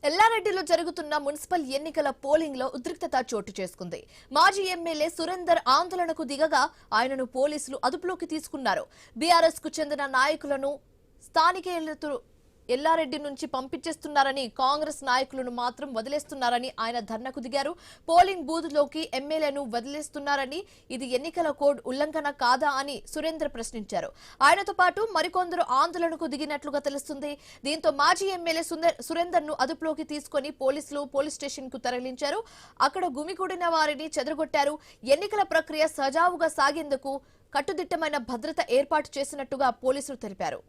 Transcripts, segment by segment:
ఎల్లారెడ్డిలో జరుగుతున్న మున్సిపల్ ఎన్నికల పోలింగ్ లో ఉద్రిక్తత చోటు చేసుకుంది. మాజీ ఎమ్మెల్యే సురేందర్ ఆందోళనకు దిగగా ఆయనను పోలీసులు అదుపులోకి తీసుకున్నారు. బీఆర్ఎస్ కు చెందిన నాయకులను స్థానికేతరులు ఎల్లారెడ్డి నుంచి పంపించేస్తున్నారని, కాంగ్రెస్ నాయకులను మాత్రం వదిలేస్తున్నారని ఆయన ధర్నాకు దిగారు. పోలింగ్ బూత్ లోకి ఎమ్మెల్యేను వదిలేస్తున్నారని, ఇది ఎన్నికల కోడ్ ఉల్లంఘన కాదా అని సురేందర్ ప్రశ్నించారు. ఆయనతో పాటు మరికొందరు ఆందోళనకు దిగినట్లుగా తెలుస్తుంది. దీంతో మాజీ ఎమ్మెల్యే సురేందర్ ను అదుపులోకి తీసుకుని పోలీసులు పోలీస్ స్టేషన్ కు తరలించారు. అక్కడ గుమికూడిన వారిని చెదరగొట్టారు. ఎన్నికల ప్రక్రియ సజావుగా సాగేందుకు కట్టుదిట్టమైన భద్రత ఏర్పాటు చేసినట్టుగా పోలీసులు తెలిపారు.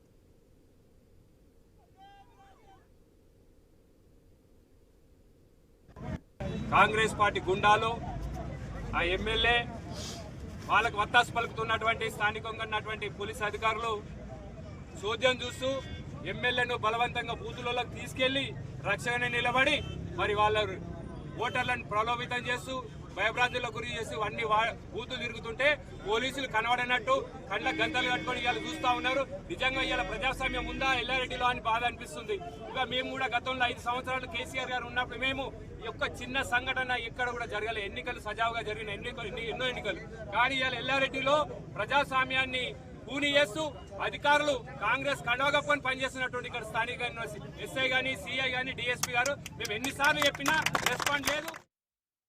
కాంగ్రెస్ పార్టీ గుండాలు ఆ ఎమ్మెల్యే వాళ్ళకు వత్తాసు పలుకుతున్నటువంటి స్థానికంగా ఉన్నటువంటి పోలీస్ అధికారులు చోద్యం చూస్తూ ఎమ్మెల్యేను బలవంతంగా బూతులలోకి తీసుకెళ్లి రక్షణ నిలబడి మరి వాళ్ళ ఓటర్లను ప్రలోభితం చేస్తూ భయభ్రాంతులకు గురి చేసి అన్ని బూతులు తిరుగుతుంటే పోలీసులు కనబడినట్టు కళ్ళ గంతలు కట్టుకొని ఇవాళ చూస్తా ఉన్నారు. నిజంగా ఇవాళ ప్రజాస్వామ్యం ఉందా ఎల్లారెడ్డిలో అని బాధ అనిపిస్తుంది. ఇక మేము కూడా గతంలో 5 సంవత్సరాలు కేసీఆర్ గారు ఉన్నప్పుడు మేము యొక్క చిన్న సంఘటన ఎక్కడ కూడా జరగలేదు. ఎన్నికలు సజావుగా జరిగిన ఎన్నో ఎన్నికలు కానీ ఇవాళ ఎల్లారెడ్డిలో ప్రజాస్వామ్యాన్ని కూని చేస్తూ అధికారులు కాంగ్రెస్ కండవగప్పుకొని పనిచేస్తున్నటువంటి ఇక్కడ స్థానిక ఎస్ఐ గానీ, సిఐ గానీ, డిఎస్పీ గారు మేము ఎన్నిసార్లు చెప్పినా రెస్పాండ్ లేదు.